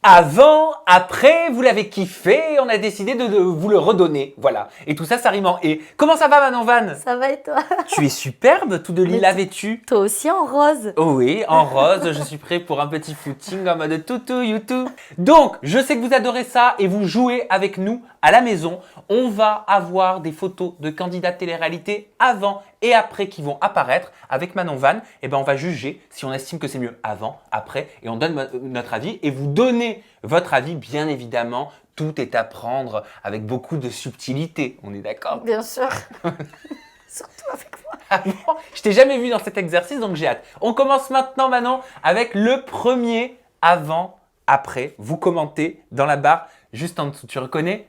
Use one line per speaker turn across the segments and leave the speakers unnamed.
Avant, après, vous l'avez kiffé, on a décidé de vous le redonner. Voilà. Et tout ça, ça rime en et. Comment ça va, Manon Van?
Ça va et toi?
Tu es superbe, tout de lilas vêtu.
Toi aussi en rose.
Oh oui, en rose, je suis prêt pour un petit footing en mode toutou youtou. Donc, je sais que vous adorez ça et vous jouez avec nous à la maison. On va avoir des photos de candidats de télé-réalité avant et après qui vont apparaître. Avec Manon Van, et ben on va juger si on estime que c'est mieux avant, après, et on donne notre avis et vous donnez votre avis, bien évidemment. Tout est à prendre avec beaucoup de subtilité, on est d'accord?
Bien sûr. Surtout avec moi.
Ah bon, je t'ai jamais vu dans cet exercice, donc j'ai hâte. On commence maintenant, Manon, avec le premier avant, après. Vous commentez dans la barre juste en dessous. Tu reconnais?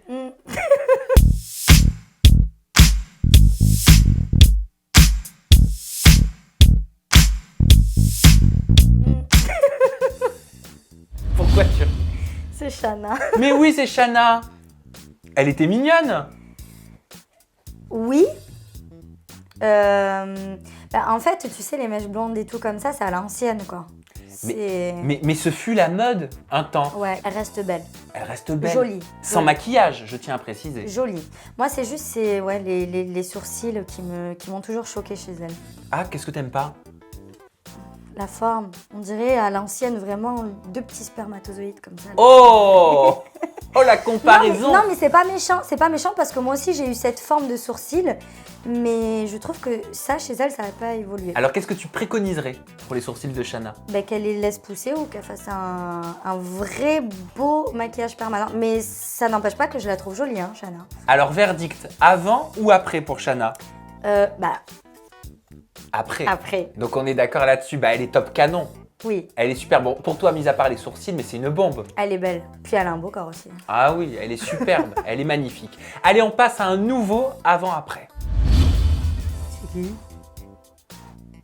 Pourquoi tu...
C'est Chana.
Mais oui, c'est Chana. Elle était mignonne.
Oui. En fait, tu sais, les mèches blondes et tout comme ça, c'est à l'ancienne, quoi.
Mais ce fut la mode un temps.
Ouais, elle reste belle.
Elle reste belle.
Jolie.
Sans maquillage, je tiens à préciser.
Jolie. Moi, c'est juste les sourcils qui m'ont toujours choquée chez elle.
Ah, qu'est-ce que t'aimes pas?
La forme, on dirait à l'ancienne vraiment deux petits spermatozoïdes comme ça.
Oh oh la comparaison.
Non mais c'est pas méchant parce que moi aussi j'ai eu cette forme de sourcil, mais je trouve que ça chez elle ça n'a pas évolué.
Alors qu'est-ce que tu préconiserais pour les sourcils de Chana?
Qu'elle les laisse pousser ou qu'elle fasse un vrai beau maquillage permanent, mais ça n'empêche pas que je la trouve jolie, hein, Chana.
Alors verdict, avant ou après pour Chana? Après.
Après.
Donc on est d'accord là-dessus, elle est top canon.
Oui.
Elle est super. Bon, pour toi, mis à part les sourcils, mais c'est une bombe.
Elle est belle. Puis elle a un beau corps aussi.
Ah oui, elle est superbe, elle est magnifique. Allez, on passe à un nouveau avant-après.
C'est qui?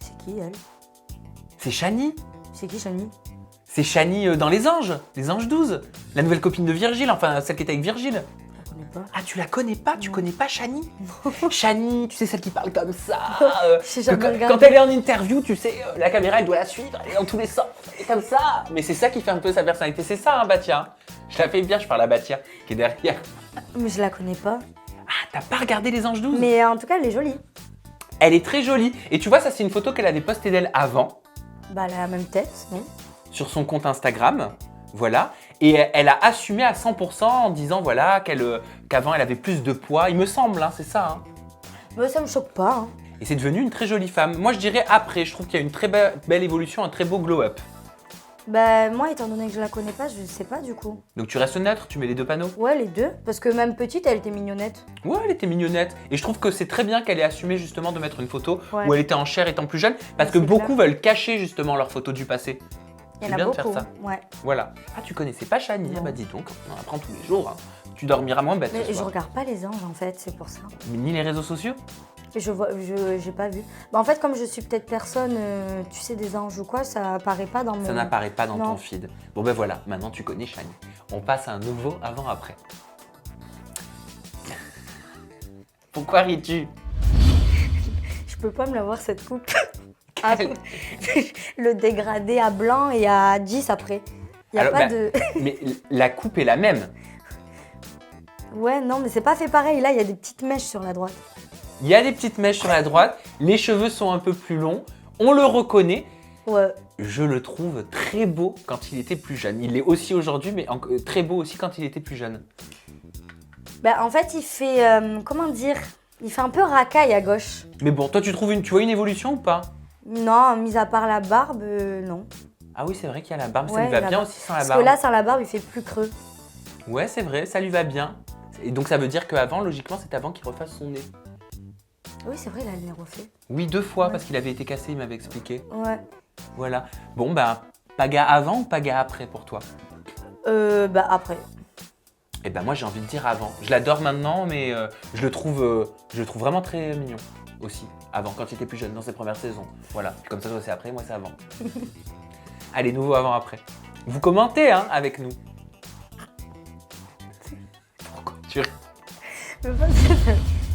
C'est qui elle?
C'est Chani.
C'est qui Chani?
C'est Chani dans Les Anges 12. La nouvelle copine de Virgile, enfin celle qui était avec Virgile.
Je la connais pas.
Ah, tu la connais pas? Tu connais pas Chani? Chani, tu sais, celle qui parle comme ça.
J'ai jamais regardé.
Quand elle est en interview, tu sais, la caméra, elle doit la suivre, elle est dans tous les sens, elle est comme ça. Mais c'est ça qui fait un peu sa personnalité, c'est ça, hein, Batia. Je la fais bien, je parle à Batia, qui est derrière.
Mais je la connais pas.
Ah, t'as pas regardé Les Anges 12?
Mais en tout cas, elle est jolie.
Elle est très jolie. Et tu vois, ça, c'est une photo qu'elle avait postée d'elle avant,
Elle a la même tête, non?
sur son compte Instagram. Voilà. Et elle a assumé à 100% en disant voilà, qu'avant elle avait plus de poids. Il me semble, hein, c'est ça. Hein.
Mais ça me choque pas. Hein.
Et c'est devenu une très jolie femme. Moi, je dirais après. Je trouve qu'il y a une très belle évolution, un très beau glow-up.
Moi, étant donné que je la connais pas, je sais pas du coup.
Donc tu restes neutre, tu mets les deux panneaux?
Ouais, les deux. Parce que même petite, elle était mignonnette.
Ouais, elle était mignonnette. Et je trouve que c'est très bien qu'elle ait assumé justement de mettre une photo où elle était en chair étant plus jeune. Parce que beaucoup veulent cacher justement leurs photos du passé.
Il y en a beaucoup.
De faire ça.
Ouais.
Voilà. Ah, tu connaissais pas Chani? Ah bah dis donc, on en apprend tous les jours. Hein. Tu dormiras moins bête.
Mais je regarde pas les anges en fait, c'est pour ça.
Mais ni les réseaux sociaux?
J'ai pas vu. En fait, comme je suis peut-être personne, tu sais, des anges ou quoi, ça apparaît pas dans mon...
Ça n'apparaît pas dans ton feed. Bon ben voilà, maintenant tu connais Chani. On passe à un nouveau avant-après. Pourquoi ris-tu?
Je peux pas me la voir cette coupe. Le dégradé à blanc et à 10 après. Il y a pas de...
Mais la coupe est la même.
Ouais, non, mais c'est pas fait pareil. Là, il y a des petites mèches sur la droite.
Il y a des petites mèches sur la droite. Les cheveux sont un peu plus longs. On le reconnaît.
Ouais.
Je le trouve très beau quand il était plus jeune. Il l'est aussi aujourd'hui, mais très beau aussi quand il était plus jeune.
En fait, il fait... comment dire? Il fait un peu racaille à gauche.
Mais bon, toi, tu vois une évolution ou pas?
Non, mis à part la barbe, non.
Ah oui, c'est vrai qu'il y a la barbe. Ça lui va bien aussi sans la barbe.
Parce que là, sans la barbe, il fait plus creux.
Ouais, c'est vrai, ça lui va bien. Et donc, ça veut dire qu'avant, logiquement, c'est avant qu'il refasse son nez.
Oui, c'est vrai, là, il est refait.
Oui, 2 fois, parce qu'il avait été cassé, il m'avait expliqué.
Ouais.
Voilà. Bon, Paga avant ou Paga après pour toi?
Après.
Eh moi, j'ai envie de dire avant. Je l'adore maintenant, mais je le trouve vraiment très mignon aussi. Avant, quand il était plus jeune, dans ses premières saisons. Voilà. Puis comme ça, toi, c'est après, moi, c'est avant. Allez, nouveau avant-après. Vous commentez, hein, avec nous. Pourquoi tu ris?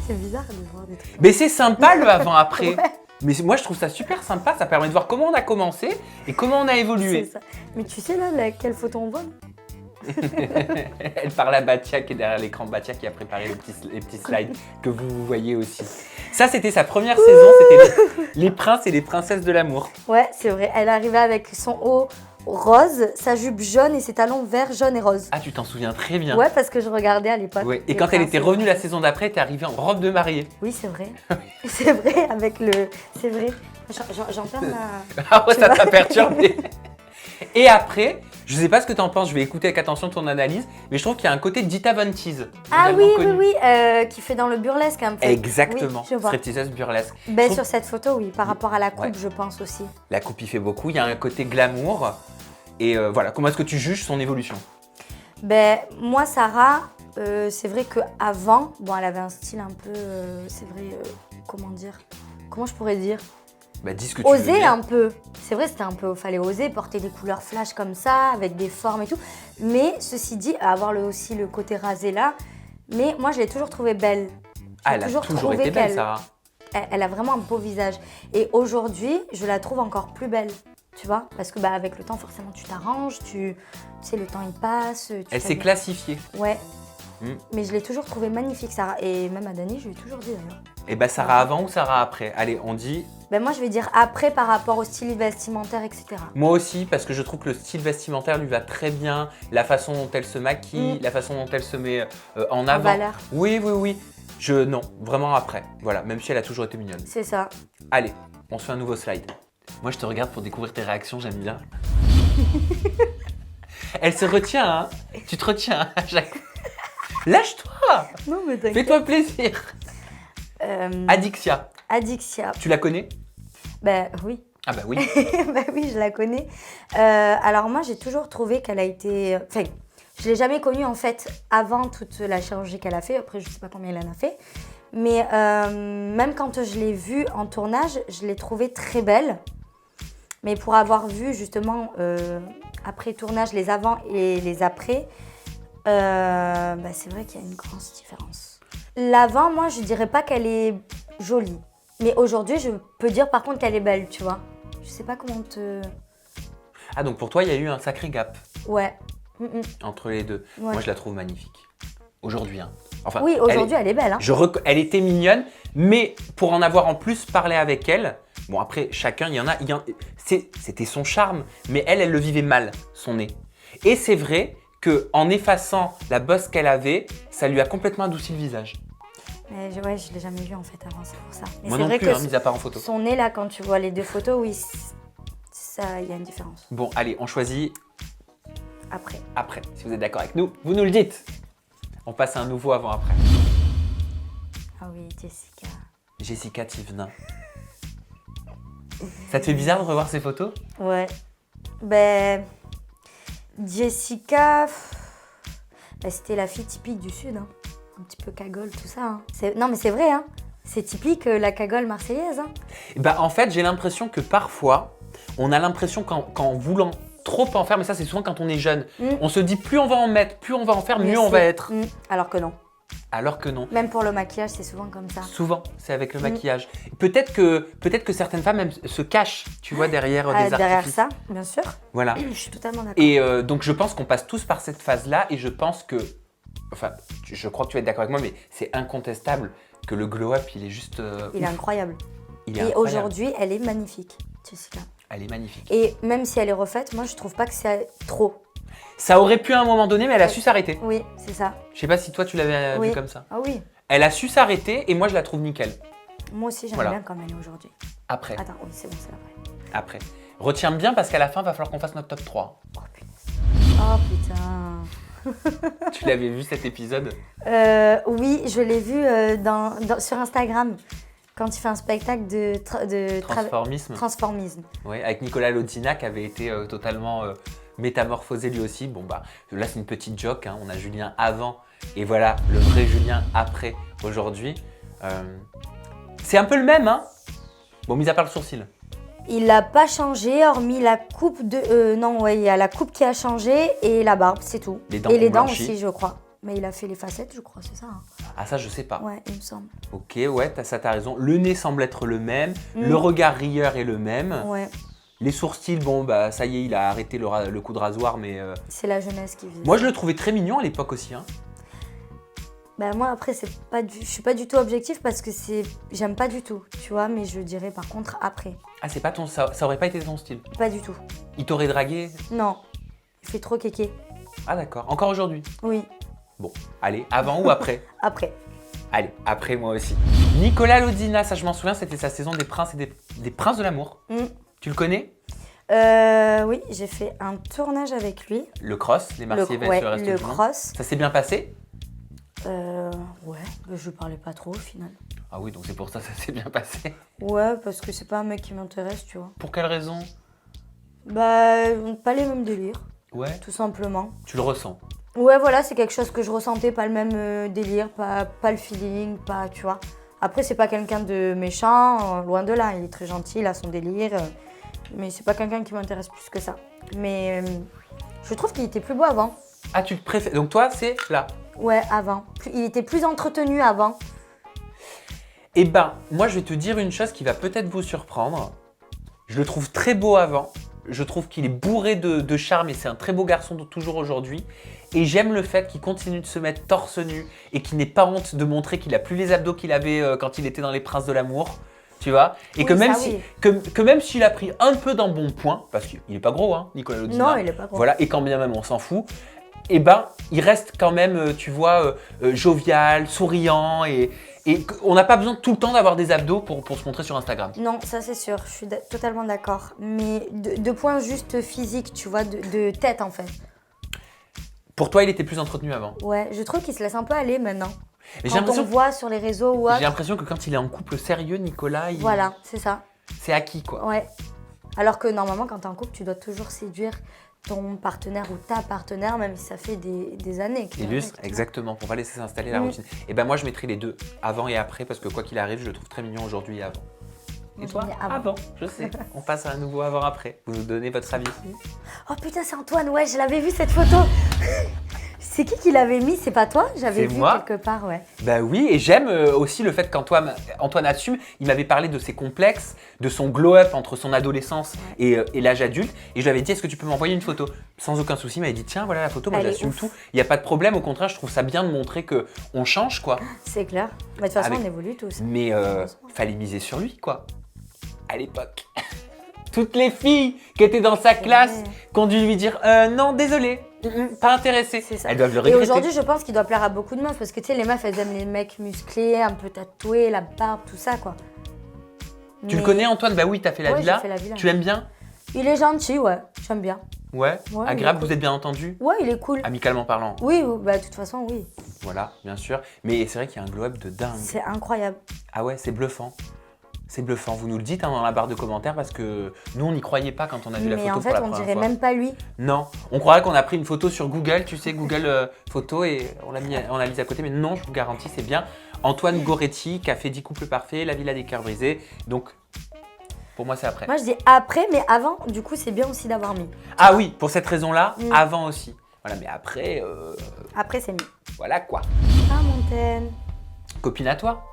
C'est bizarre de voir des trucs.
Mais c'est sympa le avant-après.
Ouais.
Mais moi, je trouve ça super sympa. Ça permet de voir comment on a commencé et comment on a évolué.
C'est ça. Mais tu sais là, quelle photo on voit?
Elle parle à Batia qui est derrière l'écran. Batia qui a préparé les petits slides que vous voyez aussi. Ça, c'était sa première saison. C'était les princes et les princesses de l'amour.
Ouais, c'est vrai. Elle arrivait avec son haut rose, sa jupe jaune et ses talons vert, jaune et rose.
Ah, tu t'en souviens très bien.
Ouais, parce que je regardais à l'époque.
Ouais. Et
les
quand elle était
princesses.
revenue la saison d'après, elle était arrivée en robe de mariée.
Oui, c'est vrai. C'est vrai, avec le... C'est vrai. J'en perds ma...
Ah ouais,
Tu
ça
vois
t'a perturbé. Et après, je sais pas ce que t'en penses, je vais écouter avec attention ton analyse, mais je trouve qu'il y a un côté Dita Von Teese.
Ah oui,
également
oui,
connu.
oui, qui fait dans le burlesque un peu.
Exactement,
Oui, je vois.
stripteaseuse burlesque.
Ben,
Je trouve-
sur cette photo, oui, par rapport à la coupe,
Ouais.
je pense aussi.
La coupe il fait beaucoup, il y a un côté glamour. Et voilà, comment est-ce que tu juges son évolution?
Ben, moi, Sarah, c'est vrai qu'avant, bon, elle avait un style un peu, c'est vrai, comment dire, comment je pourrais dire,
Bah dis ce que tu veux
oser
dire.
un peu. C'est vrai, c'était un peu, fallait oser porter des couleurs flash comme ça, avec des formes et tout. Mais ceci dit, avoir aussi le côté rasé là, mais moi, je l'ai toujours trouvée belle.
Ah,
J'ai
elle a toujours
trouvé
été belle,
qu'elle-
Sarah.
Elle a vraiment un beau visage. Et aujourd'hui, je la trouve encore plus belle. Tu vois, parce que bah, avec le temps, forcément, tu t'arranges, tu sais, le temps il passe.
Elle s'est classifiée.
Ouais.
Mm.
Mais je l'ai toujours trouvée magnifique, Sarah. Et même à Dani, je lui ai toujours dit d'ailleurs.
Et bah Sarah avant ou Sarah après? Allez, on dit
Ben moi, je vais dire après par rapport au style vestimentaire, etc.
moi aussi, parce que je trouve que le style vestimentaire lui va très bien, la façon dont elle se maquille, la façon dont elle se met en avant.
valeur.
Oui, oui, oui. Non, vraiment après. Voilà, même si elle a toujours été mignonne.
C'est ça.
Allez, on se fait un nouveau slide. Moi, je te regarde pour découvrir tes réactions, j'aime bien. Elle se retient, hein. Tu te retiens hein, à chaque fois. Lâche-toi.
Non, mais t'inquiète.
Fais-toi plaisir. Adixia,
Adixia.
tu la connais?
Ben oui.
Ah bah oui.
Ben oui, je la connais. Alors moi, j'ai toujours trouvé qu'elle a été... Enfin, je l'ai jamais connue en fait avant toute la chirurgie qu'elle a fait. Après, je sais pas combien elle en a fait. Mais même quand je l'ai vue en tournage, je l'ai trouvée très belle. Mais pour avoir vu justement après tournage les avant et les après, bah, c'est vrai qu'il y a une grosse différence. L'avant, moi, je dirais pas qu'elle est jolie. Mais aujourd'hui, je peux dire par contre qu'elle est belle, tu vois. Je sais pas comment te...
Ah donc pour toi, il y a eu un sacré gap
Ouais.
entre les deux.
Ouais.
Moi, je la trouve magnifique. Aujourd'hui, hein. Enfin,
Oui, aujourd'hui, elle est belle. Hein.
elle était mignonne, mais pour en avoir en plus parlé avec elle, bon après, chacun, c'était son charme, mais elle le vivait mal, son nez. Et c'est vrai qu'en effaçant la bosse qu'elle avait, ça lui a complètement adouci le visage.
Mais ouais, je l'ai jamais vue en fait avant, c'est pour ça. Mais
Moi
c'est
non
vrai
plus,
que
hein, mis à part en photo.
son nez là, quand tu vois les deux photos, oui, ça, il y a une différence.
Bon, allez, on choisit
Après.
après. Si vous êtes d'accord avec nous, vous nous le dites. On passe à un nouveau avant-après.
Ah oui, Jessica.
Jessica Thivenin. Ça te fait bizarre de revoir ces photos?
Ouais. Ben, Jessica, ben, c'était la fille typique du Sud, hein. Un petit peu cagole, tout ça. Hein. Non, mais c'est vrai, hein. C'est typique la cagole marseillaise. Hein.
Bah, en fait, j'ai l'impression que parfois, on a l'impression qu'en voulant trop en faire, mais ça c'est souvent quand on est jeune, on se dit plus on va en mettre, plus on va en faire, mieux on va être.
Alors que non.
Alors que non.
Même pour le maquillage, c'est souvent comme ça.
Souvent, c'est avec le maquillage. Peut-être que certaines femmes même se cachent, tu vois, derrière des
derrière
artifices.
ça, bien sûr.
Voilà.
Je suis totalement d'accord.
Et donc je pense qu'on passe tous par cette phase-là et je pense que, enfin, je crois que tu vas être d'accord avec moi, mais c'est incontestable que le glow-up, il est juste...
Il est incroyable.
il est
Et
incroyable.
aujourd'hui, elle est magnifique, Jessica.
Elle est magnifique.
Et même si elle est refaite, moi, je trouve pas que c'est trop.
Ça aurait pu à un moment donné, mais elle a su s'arrêter.
Oui, c'est ça.
Je sais pas si toi tu l'avais
Oui.
vu comme ça.
Ah oui.
Elle a su s'arrêter et moi je la trouve nickel.
Moi aussi, j'aime
Voilà.
bien comme elle est aujourd'hui.
Après,
Attends, oui, c'est bon, c'est après.
après. Retiens bien parce qu'à la fin, va falloir qu'on fasse notre top 3.
Oh punaise. Oh putain.
Tu l'avais vu cet épisode?
Oui, je l'ai vu sur Instagram quand il fait un spectacle de
Transformisme.
transformisme.
Oui, avec Nicolas Lodzina qui avait été totalement métamorphosé lui aussi. Bon bah là c'est une petite joke, hein. On a Julien avant et voilà le vrai Julien après aujourd'hui. C'est un peu le même, hein. Bon, mis à part le sourcil.
Il n'a pas changé, hormis la coupe de... non, ouais, il y a la coupe qui a changé et la barbe, c'est tout.
Les dents
et les
ont
dents
blanchi.
aussi, je crois. Mais il a fait les facettes, je crois, c'est ça. Hein.
Ah ça je sais pas.
Ouais, il me semble.
Ok, ouais, t'as raison. Le nez semble être le même, le regard rieur est le même.
Ouais.
Les sourcils, bon, bah ça y est, il a arrêté le coup de rasoir, mais
C'est la jeunesse qui vit.
moi je le trouvais très mignon à l'époque aussi. Hein.
Bah moi après je suis pas du tout objectif parce que j'aime pas du tout, tu vois, mais je dirais par contre après.
Ah, c'est pas ça aurait pas été ton style.
Pas du tout.
Il t'aurait dragué?
Non, il fait trop kéké.
Ah d'accord, encore aujourd'hui?
Oui,
Bon, allez, avant ou après?
après.
Allez, après moi aussi. Nicolas Lodina, ça je m'en souviens, c'était sa saison des princes et des princes de l'amour. Tu le connais?
Oui, j'ai fait un tournage avec lui.
Le cross, les Marseillais
ouais,
le reste
le
du monde.
cross.
Ça s'est bien passé?
Ouais, mais je parlais pas trop au final.
Ah oui, donc c'est pour ça que ça s'est bien passé.
Ouais, parce que c'est pas un mec qui m'intéresse, tu vois.
Pour quelle raison?
Bah, pas les mêmes délires,
Ouais,
tout simplement.
tu le ressens.
Ouais, voilà, c'est quelque chose que je ressentais, pas le même délire, pas le feeling, pas, tu vois. Après, c'est pas quelqu'un de méchant, loin de là, il est très gentil, il a son délire, mais c'est pas quelqu'un qui m'intéresse plus que ça. Mais je trouve qu'il était plus beau avant.
Ah, tu te préfères. Donc toi, c'est là.
Ouais, avant. Il était plus entretenu avant.
Eh ben, moi je vais te dire une chose qui va peut-être vous surprendre. Je le trouve très beau avant. Je trouve qu'il est bourré de charme et c'est un très beau garçon toujours aujourd'hui. Et j'aime le fait qu'il continue de se mettre torse nu et qu'il n'ait pas honte de montrer qu'il a plus les abdos qu'il avait quand il était dans Les Princes de l'amour. Tu vois? Et
Oui,
que même
ça,
si,
oui.
que même s'il a pris un peu d'embonpoint, parce qu'il est pas gros, hein, Nicolas Lodina.
Non, il est pas gros.
Voilà, et quand bien même on s'en fout, eh ben, il reste quand même, tu vois, jovial, souriant et on n'a pas besoin tout le temps d'avoir des abdos pour se montrer sur Instagram.
Non, ça c'est sûr, je suis totalement d'accord. Mais de points juste physiques, tu vois, de tête en fait.
Pour toi, il était plus entretenu avant.
Ouais, je trouve qu'il se laisse un peu aller maintenant.
Mais
Quand on voit sur les réseaux ou
j'ai
autre,
l'impression que quand il est en couple sérieux, Nicolas,
voilà, c'est ça.
c'est acquis quoi.
Ouais. Alors que normalement, quand t'es en couple, tu dois toujours séduire ton partenaire ou ta partenaire, même si ça fait des années. qu'il est
Illustre,
avec, tu vois.
exactement, pour pas laisser s'installer la
Mm.
routine. Et ben moi, je mettrai les deux, avant et après, parce que quoi qu'il arrive, je le trouve très mignon aujourd'hui et avant. Et
Moi,
toi?
je mets avant.
Je sais. On passe à un nouveau avant-après. Vous nous donnez votre avis.
Oh putain, c'est Antoine, ouais, je l'avais vu cette photo. C'est qui l'avait mis? C'est pas toi? J'avais
C'est
vu
moi.
quelque part, ouais.
Bah oui, et j'aime aussi le fait qu'Antoine assume. Il m'avait parlé de ses complexes, de son glow-up entre son adolescence et l'âge adulte. Et je lui avais dit, est-ce que tu peux m'envoyer une photo? Sans aucun souci, il m'avait dit, tiens, voilà la photo, moi
Elle est
j'assume
ouf.
tout. Il n'y a pas de problème, au contraire, je trouve ça bien de montrer qu'on change, quoi.
C'est clair. Bah, de toute façon,
Avec-
on évolue tous.
Mais fallait miser sur lui, quoi. À l'époque. Toutes les filles qui étaient dans sa classe
vrai.
qui ont dû lui dire, non, désolé, pas intéressé.
C'est ça.
Elles doivent le
Et
regretter.
aujourd'hui, je pense qu'il doit plaire à beaucoup de meufs parce que tu sais, les meufs, elles aiment les mecs musclés, un peu tatoués, la barbe, tout ça, quoi.
Tu le
Mais-
connais, Antoine? Bah oui, t'as fait la
Ouais,
villa.
j'ai fait la villa.
Tu l'aimes bien?
Il est gentil, ouais. J'aime bien.
Ouais.
Ouais, il
Agréable,
est cool.
vous êtes bien entendu?
Ouais, il est cool.
Amicalement parlant.
Oui, bah de toute façon, oui.
Voilà, bien sûr. Mais c'est vrai qu'il y a un glow-up de dingue.
C'est incroyable.
Ah ouais, c'est bluffant. C'est bluffant. Vous nous le dites hein, dans la barre de commentaires parce que nous, on n'y croyait pas quand on a vu la
Mais
photo
en fait,
pour la
on
première
dirait
fois.
même pas lui.
Non, on croirait qu'on a pris une photo sur Google, tu sais, Google photo et on l'a mis à côté. Mais non, je vous garantis, c'est bien Antoine Goretti qui a fait 10 couples parfaits, La Villa des cœurs brisés. Donc, pour moi, c'est après.
Moi, je dis après, mais avant, du coup, c'est bien aussi d'avoir mis.
Ah oui, pour cette raison-là,
Mm.
avant aussi. Voilà, mais après,
Après, c'est mis.
voilà quoi.
Ah, Montaigne.
Copine à toi?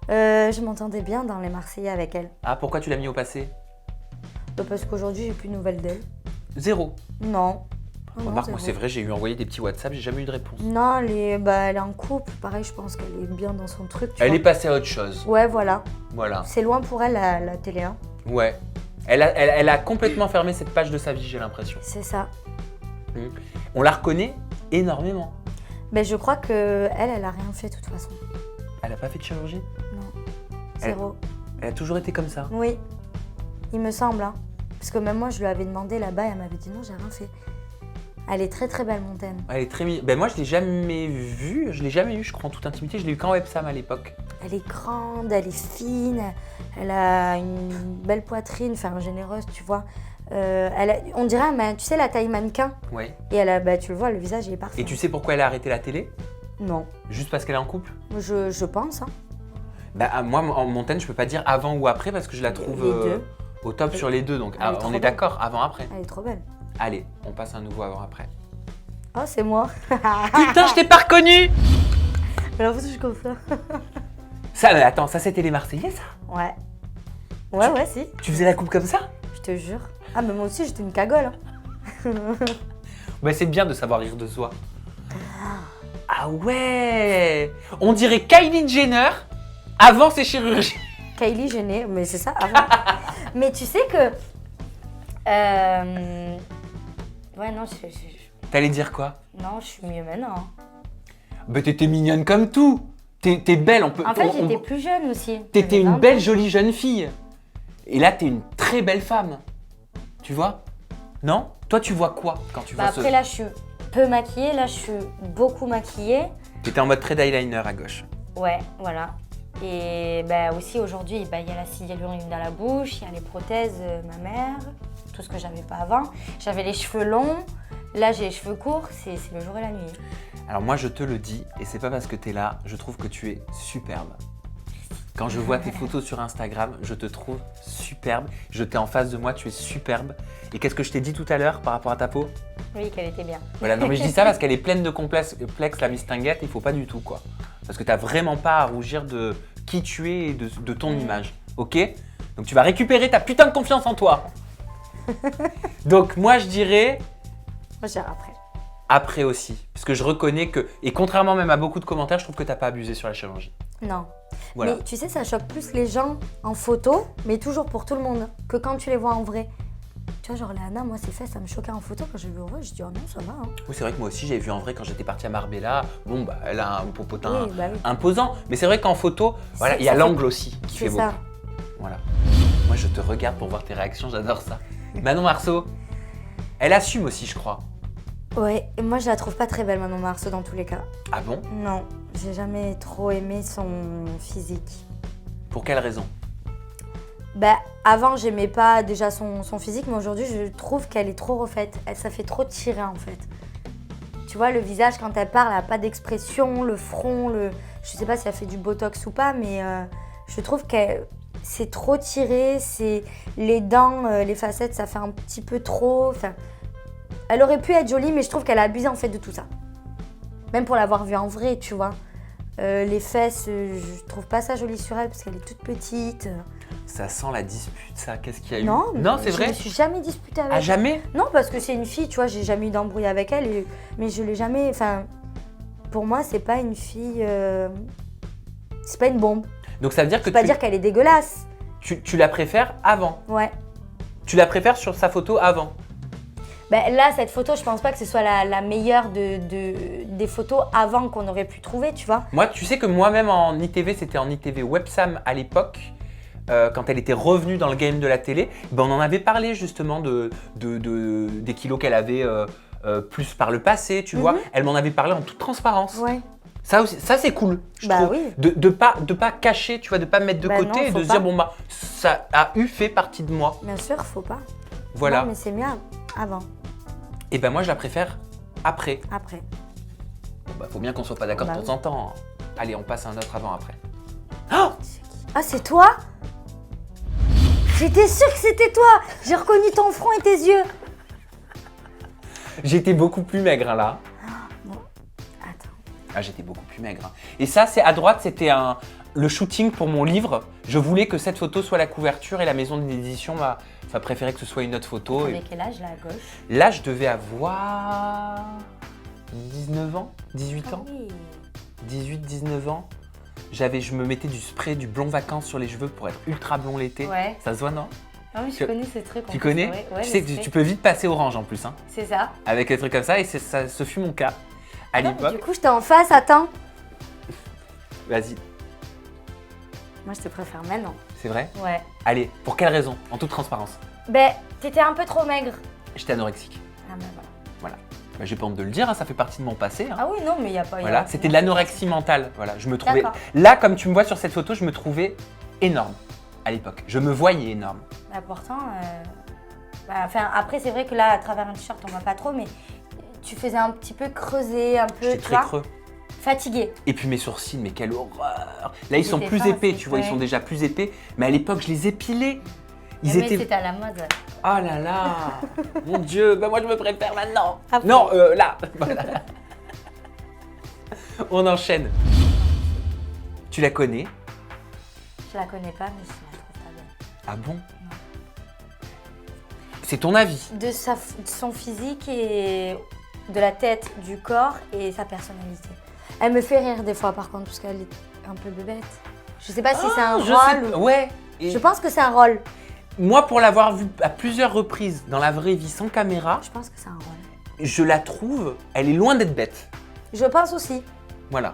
Je m'entendais bien dans les Marseillais avec elle.
Ah, pourquoi tu l'as mis au passé?
Parce qu'aujourd'hui, j'ai plus de nouvelles d'elle.
Zéro.
Non. Non,
Remarque, moi,
zéro.
c'est vrai, j'ai eu envoyé des petits WhatsApp, j'ai jamais eu de réponse.
Non, elle est en couple. Pareil, je pense qu'elle est bien dans son truc. Tu
Elle
vois.
est passée à autre chose.
Ouais, voilà.
Voilà.
C'est loin pour elle, la télé. Hein.
Ouais. Elle a complètement fermé cette page de sa vie, j'ai l'impression.
C'est ça.
On la reconnaît énormément.
Mais je crois que elle a rien fait de toute façon.
Elle a pas fait de chirurgie?
Non.
Elle-
Zéro.
Elle a toujours été comme ça.
Oui. Il me semble. Hein. Parce que même moi, je lui avais demandé là-bas et elle m'avait dit non, j'ai rien fait. Elle est très très belle, Montaigne.
Elle est très mignonne. Ben moi, je l'ai jamais vue. Je l'ai jamais eu, je crois, en toute intimité. Je l'ai eu qu'en websam à l'époque.
Elle est grande, elle est fine, elle a une belle poitrine, enfin généreuse, tu vois. On dirait, tu sais, la taille mannequin.
Ouais.
Et elle a, tu le vois, le visage il est parfait.
Et tu sais pourquoi elle a arrêté la télé?
Non,
Juste parce qu'elle est en couple?
je pense. Hein.
Bah, moi, en Montaigne, je peux pas dire avant ou après parce que je la trouve
Les deux.
au top sur les deux. Donc,
Elle est
on
trop
est
belle.
d'accord, avant-après.
Elle est trop belle.
Allez, on passe à un nouveau avant-après.
Oh, c'est moi.
Putain, je t'ai pas reconnu!
Alors, je suis comme ça.
Ça, attends, ça c'était les Marseillais, ça?
Ouais. Ouais, si.
Tu faisais la coupe comme ça?
Je te jure. Ah, mais moi aussi, j'étais une cagole.
Bah, c'est bien de savoir rire de soi. Ah ouais. On dirait Kylie Jenner avant ses chirurgies.
Kylie Jenner, mais c'est ça, avant. Mais tu sais que... Ouais, non,
T'allais dire quoi?
non, je suis mieux maintenant.
Bah t'étais mignonne comme tout. T'es belle, on peut...
En fait, j'étais plus jeune aussi.
T'étais
J'avais
une
20 ans.
belle jolie jeune fille. Et là, t'es une très belle femme. Tu vois? Non? Toi, tu vois quoi quand tu
Bah
vois
après, là, je suis peu maquillée. Là, je suis beaucoup maquillée.
T'étais en mode trade eyeliner à gauche.
Ouais, voilà. Et bah, aussi, aujourd'hui, bah, il y a la ciliolurine dans la bouche, il y a les prothèses, ma mère, tout ce que j'avais pas avant. J'avais les cheveux longs. Là, j'ai les cheveux courts. C'est le jour et la nuit.
Alors moi, je te le dis, et c'est pas parce que t'es là, je trouve que tu es superbe. Quand je vois tes photos sur Instagram, je te trouve superbe. Je t'ai en face de moi, tu es superbe. Et qu'est-ce que je t'ai dit tout à l'heure par rapport à ta peau?
Oui, qu'elle était bien.
Voilà, non mais je dis ça parce qu'elle est pleine de complexes, la Miss Tinguette, il faut pas du tout quoi. Parce que t'as vraiment pas à rougir de qui tu es et de ton image, ok? Donc tu vas récupérer ta putain de confiance en toi. Donc moi je dirais
Moi, je dirais après.
après aussi, parce que je reconnais que, et contrairement même à beaucoup de commentaires, je trouve que t'as pas abusé sur la chirurgie.
Non.
Voilà.
Mais tu sais, ça choque plus les gens en photo, mais toujours pour tout le monde, que quand tu les vois en vrai. Tu vois, genre Léana, moi, ses fesses, ça me choquait en photo. Quand je l'ai vu en vrai, je dis, oh non, ça va. Hein.
Oui, c'est vrai que moi aussi, j'avais vu en vrai quand j'étais partie à Marbella. Bon, bah, elle a un popotin
Oui, bah oui.
imposant. Mais c'est vrai qu'en photo, voilà, il y a
ça fait-
l'angle aussi qui fait
C'est
beaucoup.
ça.
Voilà. Moi, je te regarde pour voir tes réactions, j'adore ça. Manon Marceau, elle assume aussi, je crois.
Ouais, et moi, je la trouve pas très belle, Manon Marceau, dans tous les cas.
Ah bon?
Non, j'ai jamais trop aimé son physique.
Pour quelle raison?
Bah, avant, j'aimais pas déjà son physique, mais aujourd'hui, je trouve qu'elle est trop refaite. Ça fait trop tirer, en fait. Tu vois, le visage, quand elle parle, elle a pas d'expression, le front, je sais pas si elle fait du botox ou pas, mais je trouve que c'est trop tiré, c'est les dents, les facettes, ça fait un petit peu trop. Enfin, elle aurait pu être jolie, mais je trouve qu'elle a abusé, en fait, de tout ça. Même pour l'avoir vue en vrai, tu vois. Les fesses, je trouve pas ça joli sur elle, parce qu'elle est toute petite.
Ça sent la dispute, ça. Qu'est-ce qu'il y a eu?
Non,
c'est vrai?
Je me suis jamais disputée avec
Ah,
elle.
jamais?
Non, parce que c'est une fille, tu vois, j'ai jamais eu d'embrouille avec elle, mais je l'ai jamais. Enfin, pour moi, c'est pas une fille. C'est pas une bombe.
Donc ça veut dire que
Je peux pas dire qu'elle est dégueulasse.
tu la préfères avant.
Ouais.
Tu la préfères sur sa photo avant.
Ben là, cette photo, je pense pas que ce soit la meilleure des photos avant qu'on aurait pu trouver, tu vois.
Moi, tu sais que moi-même en ITV, c'était en ITV Websam à l'époque, quand elle était revenue dans le game de la télé, ben on en avait parlé justement des kilos qu'elle avait plus par le passé, tu vois. Elle m'en avait parlé en toute transparence.
Ouais.
Ça aussi, ça c'est cool, je
Bah
trouve.
oui.
De pas cacher, tu vois, de pas mettre de
Bah
côté
non,
et
faut
de se
pas.
dire, bon bah, ça a fait partie de moi.
Bien sûr, faut pas.
Voilà.
Non, mais c'est mieux avant,
Et ben moi, je la préfère après.
après.
Bon, bah, faut bien qu'on soit pas d'accord
Bah
de
oui.
temps en temps. Allez, on passe à un autre avant-après.
Ah, c'est toi? J'étais sûre que c'était toi. J'ai reconnu ton front et tes yeux.
J'étais beaucoup plus maigre hein, là.
Attends.
Ah, j'étais beaucoup plus maigre. Hein. Et ça, c'est à droite, c'était le shooting pour mon livre. Je voulais que cette photo soit la couverture et la maison d'édition m'a préféré que ce soit une autre photo.
Avec quel âge là à gauche?
Là, je devais avoir 19 ans, 18 ans,
Oui.
18, 19 ans. Je me mettais du spray, du blond vacances sur les cheveux pour être ultra blond l'été.
Ouais.
Ça se voit, non?
Ah oui, je connais ce truc.
Tu connais?
Ouais,
Tu sais que tu peux vite passer orange en plus, hein,
C'est ça.
avec des trucs comme ça. Et ça, ce fut mon cas à
Non, mais
l'époque.
du coup, j'étais en face, attends.
Vas-y,
Moi, je te préfère maintenant.
c'est vrai?
Ouais.
Allez, pour quelle raison? En toute transparence.
Ben, t'étais un peu trop maigre.
J'étais anorexique.
Ah ben voilà.
Voilà. Bah, j'ai pas honte de le dire, hein, ça fait partie de mon passé. Hein.
Ah oui, non, mais il n'y a pas...
Voilà, c'était de l'anorexie mentale. Voilà, je me trouvais.
D'accord.
Là, comme tu me vois sur cette photo, je me trouvais énorme à l'époque. Je me voyais énorme.
Bah, pourtant, enfin, après, c'est vrai que là, à travers un t-shirt, on voit pas trop, mais tu faisais un petit peu creuser, un peu,
J'étais
tu
très
vois,
creux.
fatigué.
Et puis mes sourcils, mais quelle horreur! Là, ils sont
étaient
plus
fins,
épais,
c'est
tu vois, ils
vrai.
sont déjà plus épais. Mais à l'époque, je les épilais. Ils
Mais
étaient.
c'était à la mode.
Oh là là! Mon Dieu, bah moi je me préfère maintenant!
Après.
Non, là! Voilà. On enchaîne. Tu la connais?
Je la connais pas, mais je la trouve pas belle.
Ah bon? C'est ton avis.
De son physique et de la tête, du corps et sa personnalité. Elle me fait rire des fois par contre parce qu'elle est un peu bébête. Je sais pas si c'est un rôle.
Ouais. Et
Je pense que c'est un rôle.
moi, pour l'avoir vue à plusieurs reprises dans la vraie vie sans caméra,
Je pense que c'est un rôle.
je la trouve, elle est loin d'être bête.
Je pense aussi.
Voilà.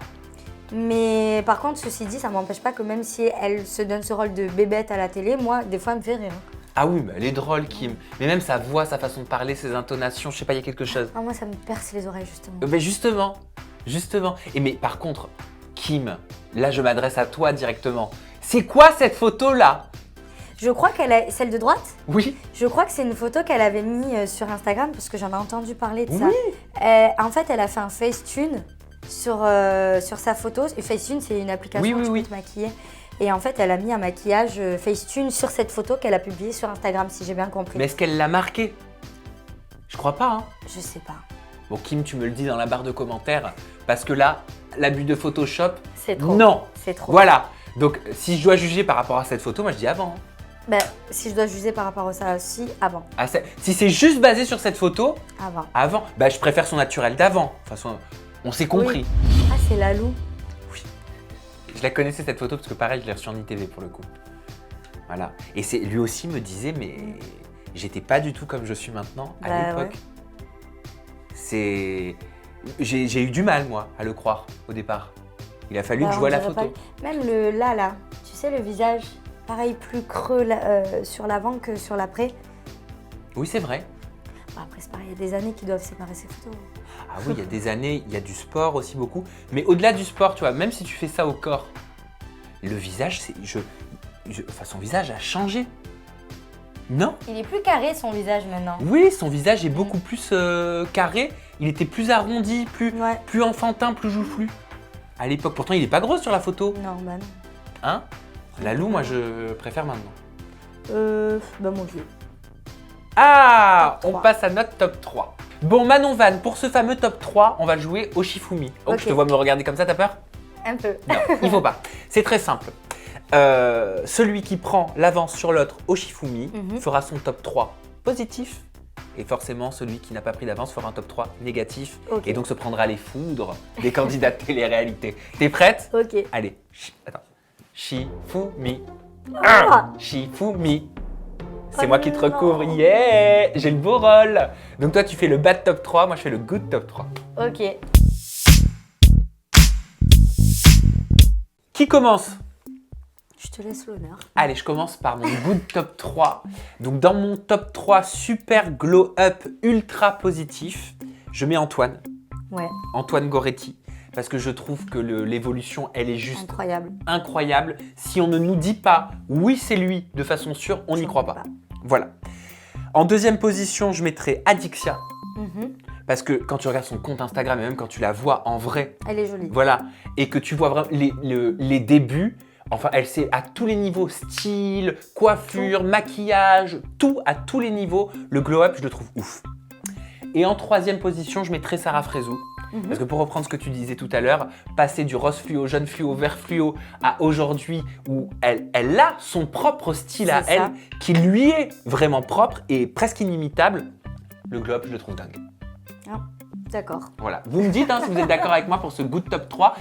Mais par contre, ceci dit, ça m'empêche pas que même si elle se donne ce rôle de bébête à la télé, moi, des fois, elle me fait rire.
Ah oui, mais elle est drôle, Kim. Mais même sa voix, sa façon de parler, ses intonations, je sais pas, il y a quelque chose.
Ah, moi, ça me perce les oreilles, justement.
Mais justement. Et mais par contre, Kim, là je m'adresse à toi directement. C'est quoi cette photo-là?
Je crois qu'elle a celle de droite.
Oui.
Je crois que c'est une photo qu'elle avait mis sur Instagram parce que j'en ai entendu parler de ça.
Oui.
En fait, elle a fait un Facetune sur sa photo. Et Facetune, c'est une application où tu peux te maquiller. Et en fait, elle a mis un maquillage Facetune sur cette photo qu'elle a publiée sur Instagram, si j'ai bien compris.
Mais est-ce qu'elle l'a marqué? Je crois pas, hein.
Je sais pas.
Bon, Kim, tu me le dis dans la barre de commentaires, parce que là, l'abus de Photoshop,
C'est trop.
non.
C'est trop.
Voilà. Donc, si je dois juger par rapport à cette photo, moi je dis avant.
Ben, si je dois juger par rapport à ça aussi, avant.
Si c'est juste basé sur cette photo,
Avant.
bah je préfère son naturel d'avant. De toute façon, on s'est compris.
Oui. Ah, c'est Lalou.
Je la connaissais cette photo parce que pareil, je l'ai reçue en ITV pour le coup. Voilà. Et lui aussi me disait, mais j'étais pas du tout comme je suis maintenant à l'époque.
Ouais.
J'ai eu du mal, moi, à le croire au départ. Il a fallu que je voie la photo.
Même là, tu sais, le visage, pareil, plus creux sur l'avant que sur l'après.
Oui, c'est vrai.
Bon, après, c'est pareil, il y a des années qui doivent séparer ces photos.
Ah oui, il y a des années, il y a du sport aussi beaucoup. Mais au-delà du sport, tu vois, même si tu fais ça au corps, le visage, son visage a changé. Non?
Il est plus carré, son visage, maintenant.
Oui, son visage est beaucoup plus carré. Il était plus arrondi, plus enfantin, plus joufflu. À l'époque, pourtant, il est pas gros sur la photo.
Non, bah non.
Hein? Lalou, moi, je préfère maintenant.
Bah mon vieux.
Ah! On passe à notre top 3. Bon, Manon Van, pour ce fameux top 3, on va jouer au Shifumi. Oh,
Ok.
je te vois me regarder comme ça, t'as peur?
Un peu.
Non, il faut pas. C'est très simple. Celui qui prend l'avance sur l'autre au Shifumi fera son top 3 positif. Et forcément, celui qui n'a pas pris d'avance fera un top 3 négatif.
Ok.
Et donc se prendra les foudres des candidats de télé-réalité. T'es prête?
Ok.
Allez, attends. Shifumi.
Ah!
Shifumi. C'est
Oh
moi qui te
non.
recouvre. Yeah! J'ai le beau rôle. Donc toi, tu fais le bad top 3, moi je fais le good top 3.
Ok.
Qui commence?
Je te laisse l'honneur.
Allez, je commence par mon good top 3. Donc dans mon top 3 super glow up ultra positif, je mets Antoine.
Ouais.
Antoine Goretti. Parce que je trouve que l'évolution, elle est juste
Incroyable.
incroyable. Si on ne nous dit pas oui, c'est lui de façon sûre, on n'y croit pas. Voilà. En deuxième position, je mettrai Adixia. Parce que quand tu regardes son compte Instagram et même quand tu la vois en vrai,
Elle est jolie.
voilà, et que tu vois vraiment les débuts, enfin, elle sait à tous les niveaux, style, coiffure, maquillage, tout à tous les niveaux. Le glow-up, je le trouve ouf. Et en troisième position, je mettrai Sarah Frézou. Parce que pour reprendre ce que tu disais tout à l'heure, passer du rose fluo, jaune fluo, vert fluo à aujourd'hui où elle a son propre style à elle, qui lui est vraiment propre et presque inimitable, le glow-up, je le trouve dingue.
Ah, d'accord.
Voilà. Vous me dites si vous êtes d'accord avec moi pour ce good top 3.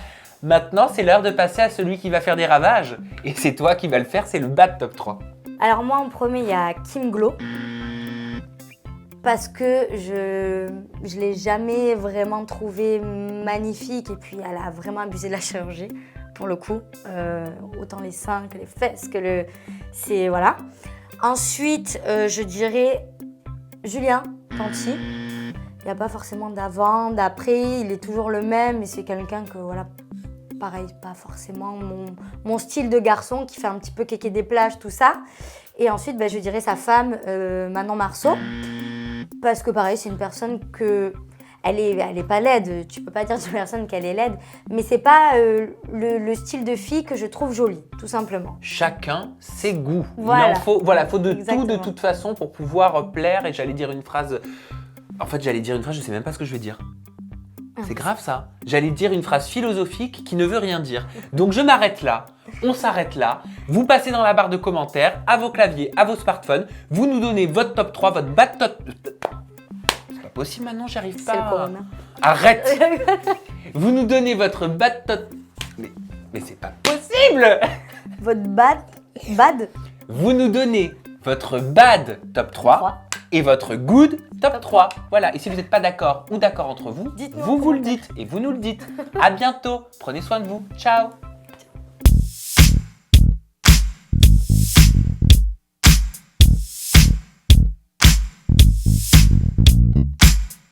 Maintenant, c'est l'heure de passer à celui qui va faire des ravages. Et c'est toi qui vas le faire, c'est le bad top 3.
Alors moi, en premier, il y a Kim Glow. Parce que je l'ai jamais vraiment trouvée magnifique. Et puis, elle a vraiment abusé de la chirurgie, pour le coup. Autant les seins que les fesses, que le... C'est... Voilà. Ensuite, je dirais Julien Tanti. Il n'y a pas forcément d'avant, d'après. Il est toujours le même. Et c'est quelqu'un que, voilà... Pareil, pas forcément mon style de garçon qui fait un petit peu kéké des plages, tout ça. Et ensuite, je dirais sa femme, Manon Marceau. Parce que pareil, c'est une personne que... Elle est pas laide, tu peux pas dire d'une personne qu'elle est laide. Mais c'est pas le style de fille que je trouve jolie, tout simplement.
Chacun ses goûts.
Voilà.
Il en faut, faut de
Exactement.
tout de toute façon pour pouvoir plaire. Et j'allais dire une phrase... En fait, je sais même pas ce que je vais dire. C'est grave ça. J'allais dire une phrase philosophique qui ne veut rien dire. Donc je m'arrête là, on s'arrête là. Vous passez dans la barre de commentaires, à vos claviers, à vos smartphones. Vous nous donnez votre top 3, votre bad top... C'est pas possible maintenant, j'y arrive pas.
C'est le corona.
Arrête. Vous nous donnez votre bad top... Mais c'est pas possible.
Votre bad
Vous nous donnez votre bad top 3 et votre good top 3. Voilà, et si vous n'êtes pas d'accord ou d'accord entre vous,
Dites-nous en
vous le
commentaire.
dites et vous nous le dites. À bientôt, prenez soin de vous, ciao.